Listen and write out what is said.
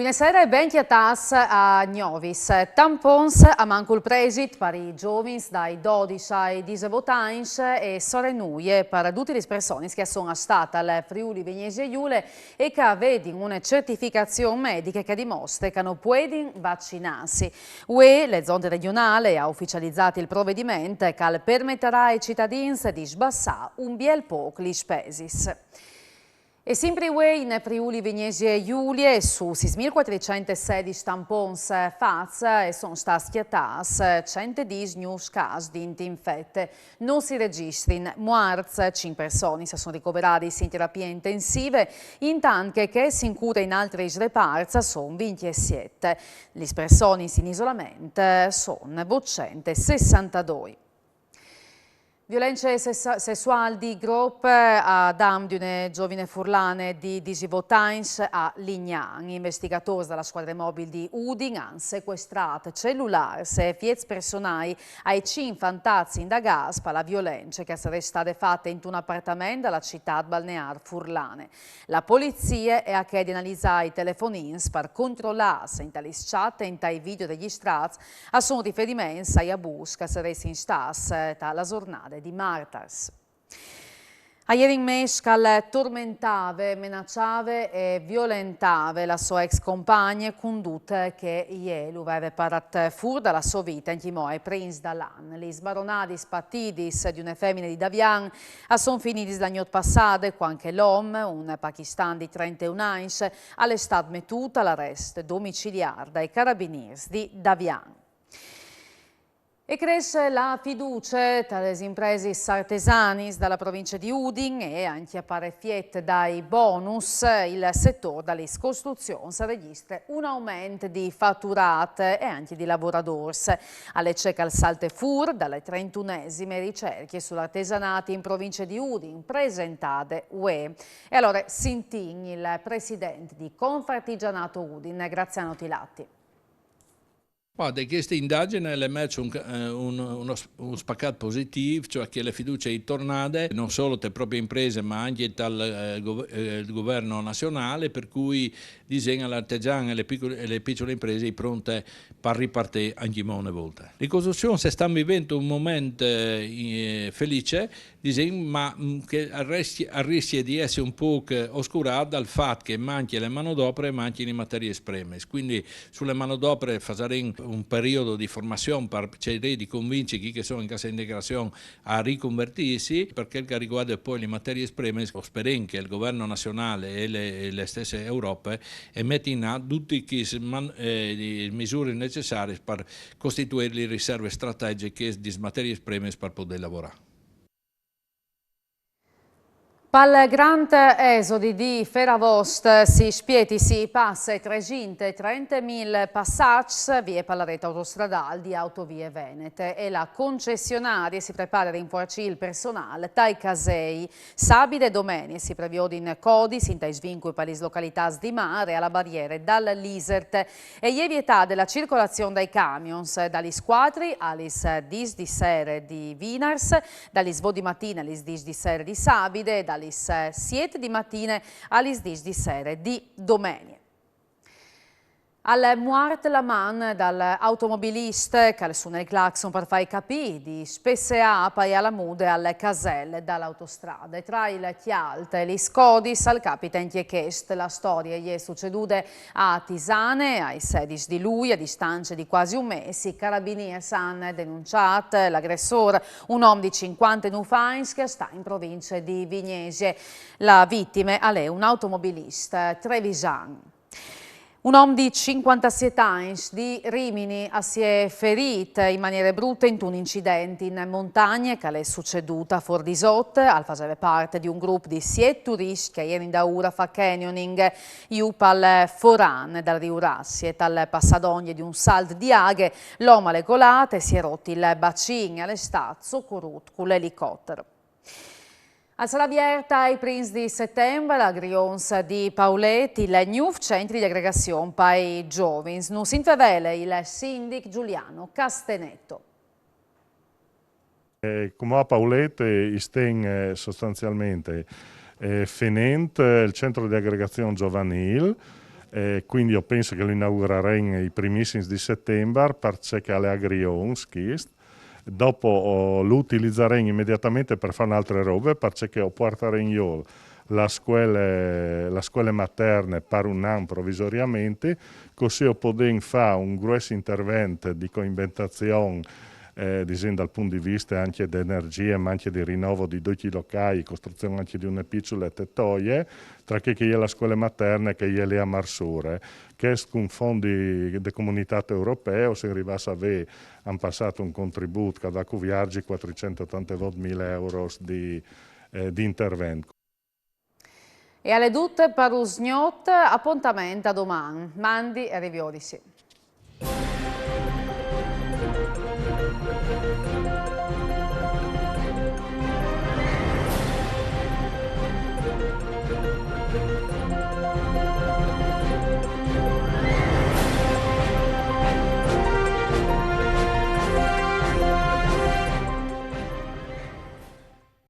Buonasera e ben chiatas a Novis. Tampons a mancul presit per i giovani dai 12 ai 19 anni e sorenuie per tutte le persone che sono state al Friuli Venezia Giulia e che vedono una certificazione medica che dimostra che non possono vaccinarsi. UE, le zone regionali, ha ufficializzato il provvedimento che permetterà ai cittadini di sbassare un bel po' le spese. E sempre in Friuli Venezia Giulia su 6.416 tampons fatti e sono stati schiattati 110 nuovi casi di infette. Non si registrano morti, 5 persone si sono ricoverate in terapie intensive, intanto che si incura in altri reparti sono 27. Le persone in isolamento sono 262. Violenze sessuali di gruppo a dam di una giovane furlane di 18 anni a Lignan. Investigatori della squadra mobile di Udin hanno sequestrato cellulari e fiez personali ai 5 fantazzi indagati per la violenza che sarebbe stata fatta in un appartamento della città balneare Furlane. La polizia è a che di analizzare i telefonini per controllare se in tali chat e in tali video registrati sono riferimenti ai abusi che sarebbero instati dalla giornata di Martas. Ieri in Mescal tormentava, minacciava e violentava la sua ex compagna condotta che ieri aveva parato fuori dalla sua vita in Chimoe Prince Dalan. Le sbaronate partidis di una femmina di Davian sono finiti l'anno passato quando anche l'uomo, un pakistan di 31 anni, è stato mettuto all'arresto domiciliare dai carabinieri di Davian. E cresce la fiducia tra le imprese artesane dalla provincia di Udin e anche a parecchiette dai bonus il settore delle costruzioni registra un aumento di fatturate e anche di lavoratori. Alle cieca al Saltefur dalle 31esime ricerche sull'artesanato in provincia di Udin presentate UE. E allora Sintin, il presidente di Confartigianato Udin, Graziano Tilatti. Da questa indagine è emerso uno spaccato positivo, cioè che la fiducia è tornata non solo tra le proprie imprese ma anche dal governo nazionale, per cui disegna l'artigiano e le piccole imprese pronte per ripartire anche una volta. Le costruzioni stanno vivendo un momento felice, ma che rischia di essere un po' oscurato dal fatto che mancano le manodopere e mancano le materie prime. Quindi sulle manodopere faremo un periodo di formazione per cercare di convincere chi che sono in cassa integrazione a riconvertirsi, perché che riguarda poi le materie prime, speriamo che il governo nazionale e le stesse Europe mettano in atto tutte le misure necessarie per costituire le riserve strategiche di materie prime per poter lavorare. Pal grande esodi di Ferravost si passa 330.000 passaggi via per la rete autostradale di Autovie Venete e la concessionaria si prepara a rinforzare il personale dai casei. Sabato e domenica si prevede in codis in tai svincoli per le località di mare alla barriera dall'Isert e gli vietà della circolazione dai camions dagli squadri alle 10 di sera di Vinars, dagli svodi mattina alle 10 di sera di Sabide, alle 7 di mattina alle 10 di sera di domenica. Al Muart la man dall'automobilista che suona il clacson per fare capire di spesse e alla mude alle caselle dall'autostrada. E tra il Chialt e gli Scodis al capita chiesto la storia gli è succeduta a Tisane ai 16 di luglio a distanza di quasi un mese. I carabinieri hanno denunciato l'aggressore, un uomo di 59 anni che sta in provincia di Vignese. La vittima è un automobilista trevisan. Un uomo di 57 anni di Rimini si è ferito in maniera brutta in un incidente in montagna che è succeduta a Fordisot, al faceva parte di un gruppo di 7 turisti che ieri in Daura fa canyoning al Foran dal Rio Rassi e dal passadogne di un salto di aghe, l'uomo alle colate si è rotto il bacino e è stato soccorso con l'elicottero. A sala aperta ai primi di settembre, la Grions di Pauletti, il nuovo centro di aggregazione per i giovani. Non si intervele il sindaco Giuliano Castenetto. Come a Pauletti stiamo sostanzialmente finendo il centro di aggregazione giovanile quindi io penso che lo inaugureremo i primissimi di settembre perché alle agrions dopo lo utilizzeremo immediatamente per fare altre robe perché ho porteremo io la scuola materne per un anno provvisoriamente, così ho potuto fare un grosso intervento di coinventazione dal punto di vista anche di energia, ma anche di rinnovo di 2 locali, costruzione anche di una piccola tettoie, tra che è la scuola materna e che è lì a Marsure, che è con fondi di comunità europea, se arrivasse a avere, hanno passato un contributo che da cuviargi 482.000 euro di intervento. E alle tutte per Usgnot, appuntamento a domani. Mandi e riviodisi.